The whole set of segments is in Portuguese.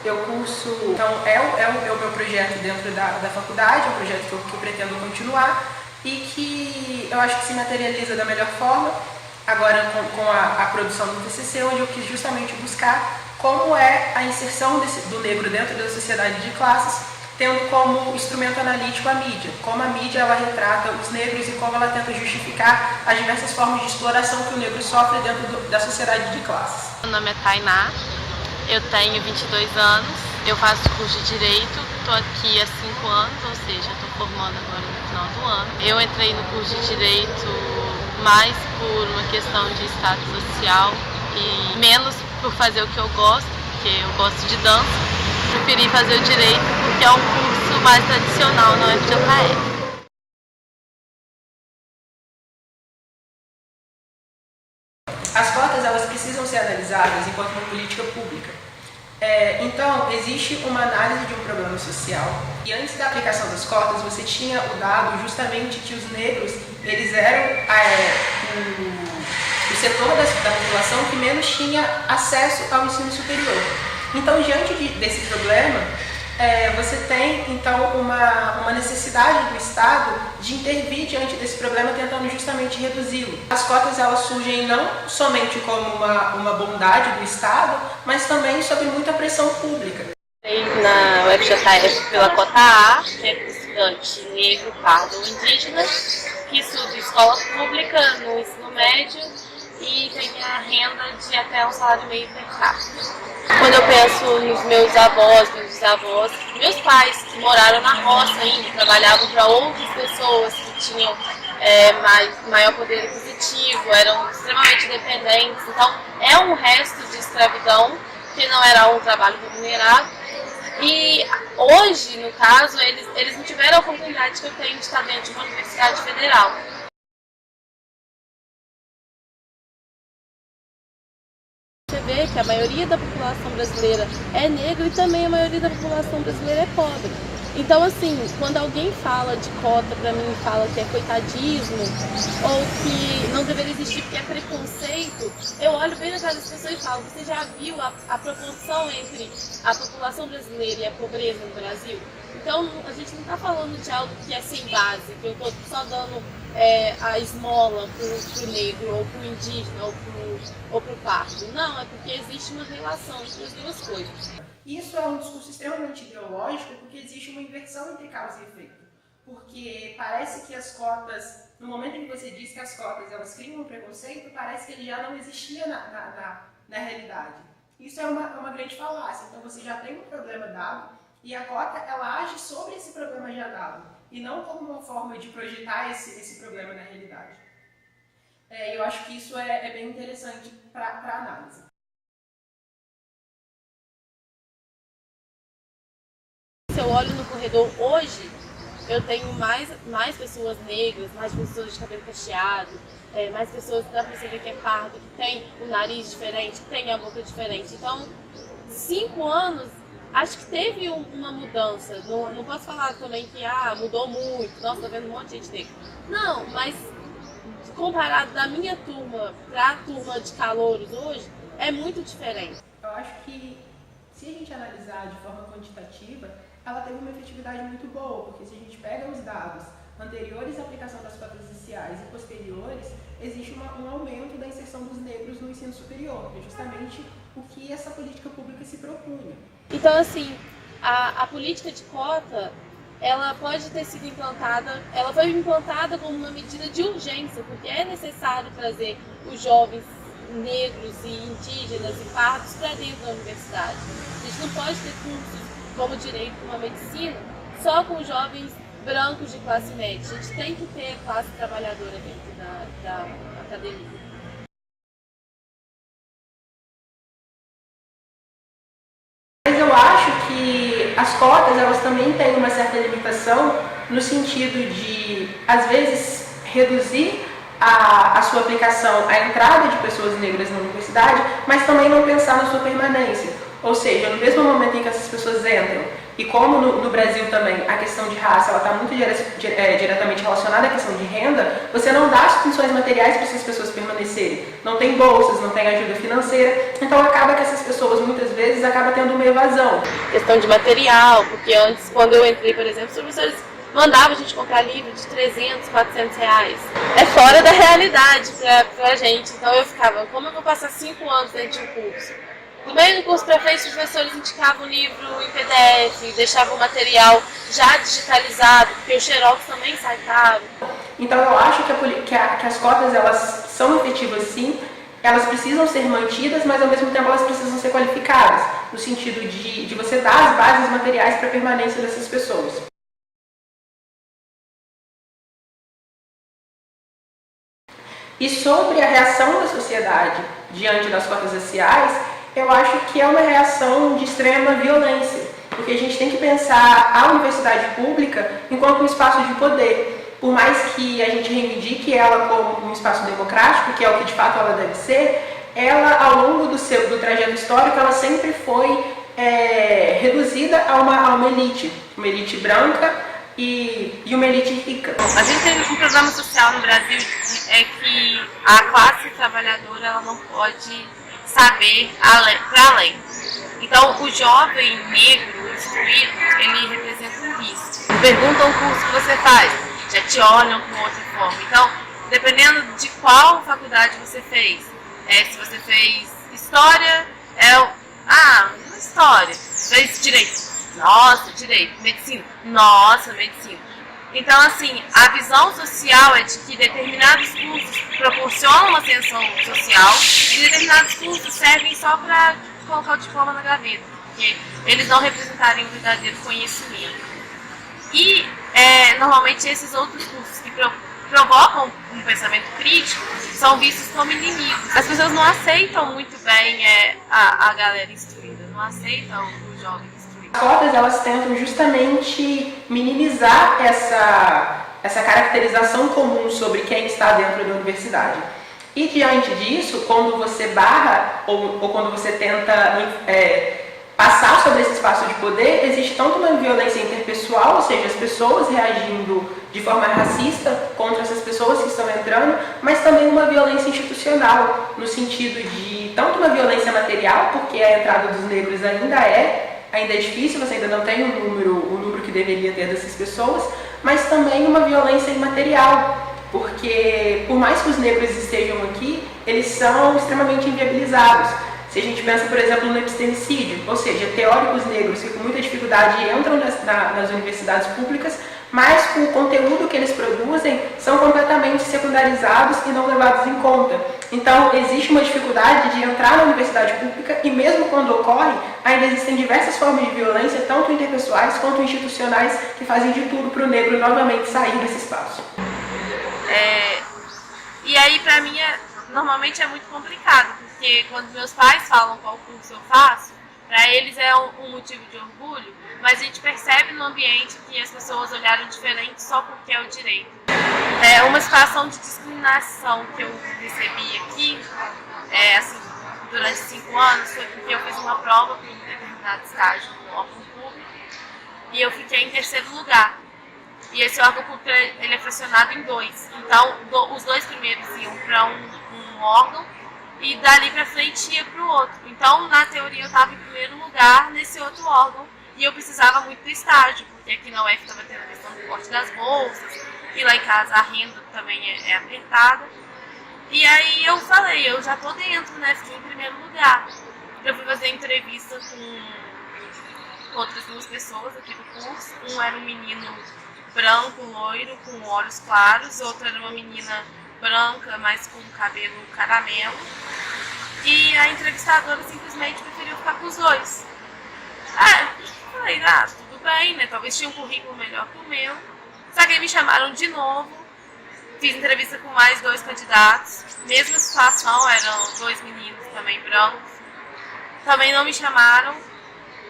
Eu curso, então é o meu projeto dentro da faculdade, é um projeto que eu pretendo continuar e que eu acho que se materializa da melhor forma, agora com a produção do TCC, onde eu quis justamente buscar como é a inserção do negro dentro da sociedade de classes, tendo como instrumento analítico a mídia, como a mídia ela retrata os negros e como ela tenta justificar as diversas formas de exploração que o negro sofre dentro da sociedade de classes. Meu nome é Tainá, eu tenho 22 anos, eu faço curso de Direito, estou aqui há 5 anos, ou seja, estou formando agora no final do ano. Eu entrei no curso de Direito mais por uma questão de status social e menos por fazer o que eu gosto, porque eu gosto de dança. Preferi fazer o Direito porque é um curso mais tradicional na UFJF. As cotas elas precisam ser analisadas enquanto uma política pública. Então, existe uma análise de um problema social e antes da aplicação das cotas você tinha o dado justamente que os negros eles eram o setor da população que menos tinha acesso ao ensino superior. Então, diante desse problema, você tem então uma necessidade do Estado de intervir diante desse problema, tentando justamente reduzi-lo. As cotas elas surgem não somente como uma bondade do Estado, mas também sob muita pressão pública. Na UFJF pela cota A, que é estudante negro, pardo ou indígena, que estuda em escola pública no ensino médio e tem a renda de até um salário meio per capita. Quando eu penso nos meus avós, meus bisavós, meus pais que moraram na roça ainda, trabalhavam para outras pessoas que tinham maior poder aquisitivo, eram extremamente dependentes. Então, é um resto de escravidão, que não era um trabalho remunerado. E hoje, no caso, eles não tiveram a oportunidade que eu tenho de estar dentro de uma universidade federal. Você vê que a maioria da população brasileira é negra e também a maioria da população brasileira é pobre. Então, assim, quando alguém fala de cota pra mim e fala que é coitadismo ou que não deveria existir porque é preconceito, eu olho bem na cara das pessoas e falo, você já viu a proporção entre a população brasileira e a pobreza no Brasil? Então, a gente não está falando de algo que é sem base, que eu estou só dando a esmola pro negro, ou pro indígena, ou pro pardo. Não, é porque existe uma relação entre as duas coisas. Isso é um discurso extremamente ideológico porque existe uma inversão entre causa e efeito. Porque parece que as cotas, no momento em que você diz que as cotas elas criam um preconceito, parece que ele já não existia na realidade. Isso é uma grande falácia. Então você já tem um problema dado e a cota ela age sobre esse problema já dado e não como uma forma de projetar esse problema na realidade. Eu acho que isso é bem interessante para análise. Se eu olho no corredor hoje, eu tenho mais pessoas negras, mais pessoas de cabelo cacheado, mais pessoas que dá pra você ver que é pardo, que tem o nariz diferente, que tem a boca diferente. Então, 5 anos, acho que teve uma mudança. Não posso falar também que mudou muito, nossa, tô vendo um monte de gente negra. Não, mas comparado da minha turma para a turma de calouros hoje, é muito diferente. Eu acho que se a gente analisar de forma quantitativa, ela teve uma efetividade muito boa, porque se a gente pega os dados anteriores à aplicação das cotas raciais e posteriores, existe um aumento da inserção dos negros no ensino superior, que é justamente o que essa política pública se propunha. Então, assim, a política de cota, ela pode ter sido implantada, ela foi implantada como uma medida de urgência, porque é necessário trazer os jovens negros e indígenas e pardos para dentro da universidade. A gente não pode ter cursos como direito, como a medicina, só com jovens brancos de classe média. A gente tem que ter classe trabalhadora dentro da academia. Mas eu acho que as cotas elas também têm uma certa limitação no sentido de, às vezes, reduzir a sua aplicação à entrada de pessoas negras na universidade, mas também não pensar na sua permanência. Ou seja, no mesmo momento em que essas pessoas entram, e como no Brasil também a questão de raça está muito diretamente relacionada à questão de renda, você não dá as condições materiais para essas pessoas permanecerem. Não tem bolsas, não tem ajuda financeira, então acaba que essas pessoas muitas vezes vezes acaba tendo uma evasão. Questão de material, porque antes, quando eu entrei, por exemplo, os professores mandavam a gente comprar livro de 300, 400 reais. É fora da realidade pra gente. Então eu ficava, como eu vou passar 5 anos dentro de um curso? No meio do curso para frente, os professores indicavam o livro em PDF, deixavam o material já digitalizado, porque o xerox também sai caro. Então eu acho que as cotas elas são efetivas sim, elas precisam ser mantidas, mas ao mesmo tempo elas precisam ser qualificadas, no sentido de você dar as bases materiais para a permanência dessas pessoas. E sobre a reação da sociedade diante das cotas raciais, eu acho que é uma reação de extrema violência, porque a gente tem que pensar a universidade pública enquanto um espaço de poder. Por mais que a gente reivindique ela como um espaço democrático, que é o que de fato ela deve ser, ela ao longo do trajeto histórico, ela sempre foi reduzida a uma elite branca, e uma elite rica. A gente tem um problema social no Brasil é que a classe trabalhadora ela não pode saber para além. Então, o jovem negro instruído, ele representa um risco. Perguntam o curso que você faz, já te olham com outra forma. Então, dependendo de qual faculdade você fez, se você fez história, história. Fez direito. Nossa, direito. Medicina. Nossa, medicina. Então, assim, a visão social é de que determinados cursos proporcionam uma ascensão social e determinados cursos servem só para colocar o diploma na gaveta, porque eles não representarem um verdadeiro conhecimento. E, normalmente, esses outros cursos que provocam um pensamento crítico são vistos como inimigos. As pessoas não aceitam muito bem a galera instruída, não aceitam os jovens. As cotas elas tentam justamente minimizar essa caracterização comum sobre quem está dentro da universidade. E diante disso, quando você barra ou quando você tenta passar sobre esse espaço de poder, existe tanto uma violência interpessoal, ou seja, as pessoas reagindo de forma racista contra essas pessoas que estão entrando, mas também uma violência institucional, no sentido de tanto uma violência material, porque a entrada dos negros ainda é difícil, você ainda não tem o número que deveria ter dessas pessoas, mas também uma violência imaterial, porque por mais que os negros estejam aqui, eles são extremamente inviabilizados. Se a gente pensa, por exemplo, no epistemicídio, ou seja, teóricos negros que com muita dificuldade entram nas universidades públicas, mas o conteúdo que eles produzem são completamente secundarizados e não levados em conta. Então, existe uma dificuldade de entrar na universidade pública e mesmo quando ocorre, ainda existem diversas formas de violência, tanto interpessoais quanto institucionais, que fazem de tudo para o negro novamente sair desse espaço. E aí, para mim, normalmente é muito complicado, porque quando meus pais falam qual curso eu faço, para eles é um motivo de orgulho, mas a gente percebe no ambiente que as pessoas olharam diferente só porque é o direito. Uma situação de discriminação que eu recebi aqui, assim, durante 5 anos, foi porque eu fiz uma prova para um determinado estágio no órgão público e eu fiquei em 3º lugar. E esse órgão público ele é fracionado em 2. Então, os 2 primeiros iam para um órgão e dali para frente ia para o outro. Então, na teoria, eu estava em 1º lugar nesse outro órgão e eu precisava muito do estágio, porque aqui na UF estava tendo a questão do corte das bolsas e lá em casa a renda também é apertada. E aí eu falei, eu já estou dentro, né? Fiquei em 1º lugar. Eu fui fazer entrevista com outras 2 pessoas aqui do curso. Um era um menino branco, loiro, com olhos claros, outra era uma menina branca, mas com cabelo caramelo. E a entrevistadora simplesmente preferiu ficar com os 2. Eu falei, tudo bem, né? Talvez tinha um currículo melhor que o meu. Só que aí me chamaram de novo, fiz entrevista com mais 2 candidatos. Mesma situação, eram 2 meninos também brancos. Também não me chamaram.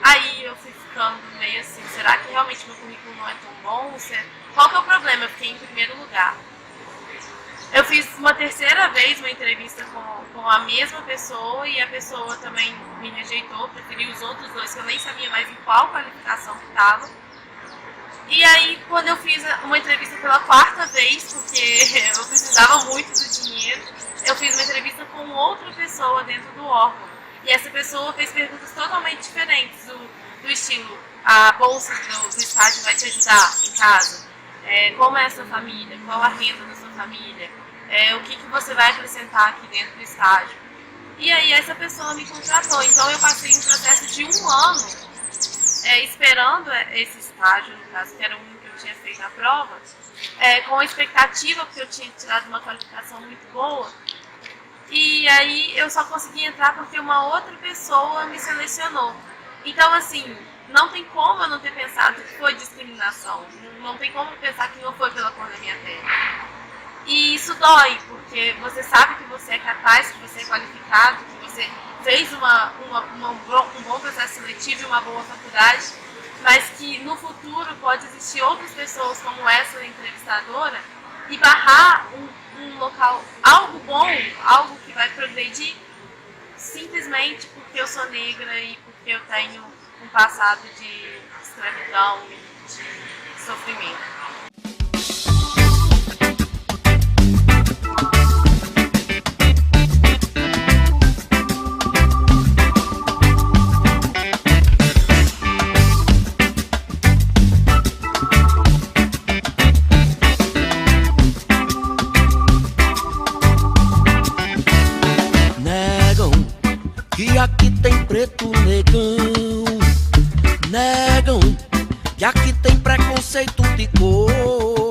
Aí eu fui ficando meio assim, será que realmente meu currículo não é tão bom? Qual que é o problema? Eu fiquei em 1º lugar. Eu fiz uma 3ª vez uma entrevista com a mesma pessoa e a pessoa também me rejeitou, preferiu os outros 2, que eu nem sabia mais em qual qualificação que estava. E aí, quando eu fiz uma entrevista pela 4ª vez, porque eu precisava muito do dinheiro, eu fiz uma entrevista com outra pessoa dentro do órgão. E essa pessoa fez perguntas totalmente diferentes, do estilo: a bolsa do estágio vai te ajudar em casa? Como é a sua família? Qual a renda da sua família? O que você vai acrescentar aqui dentro do estágio? E aí essa pessoa me contratou. Então eu passei um processo de 1 ano esperando esse estágio, no caso, que era um que eu tinha feito a prova, com a expectativa, porque eu tinha tirado uma qualificação muito boa. E aí eu só consegui entrar porque uma outra pessoa me selecionou. Então, assim, não tem como eu não ter pensado que foi discriminação. Não tem como pensar que não foi pela cor da minha pele. E isso dói, porque você sabe que você é capaz, que você é qualificado, que você fez um bom processo seletivo e uma boa faculdade, mas que no futuro pode existir outras pessoas como essa entrevistadora e barrar um local, algo bom, algo que vai progredir, simplesmente porque eu sou negra e porque eu tenho um passado de escravidão e de sofrimento. Que aqui tem preto negão, negam que aqui tem preconceito de cor.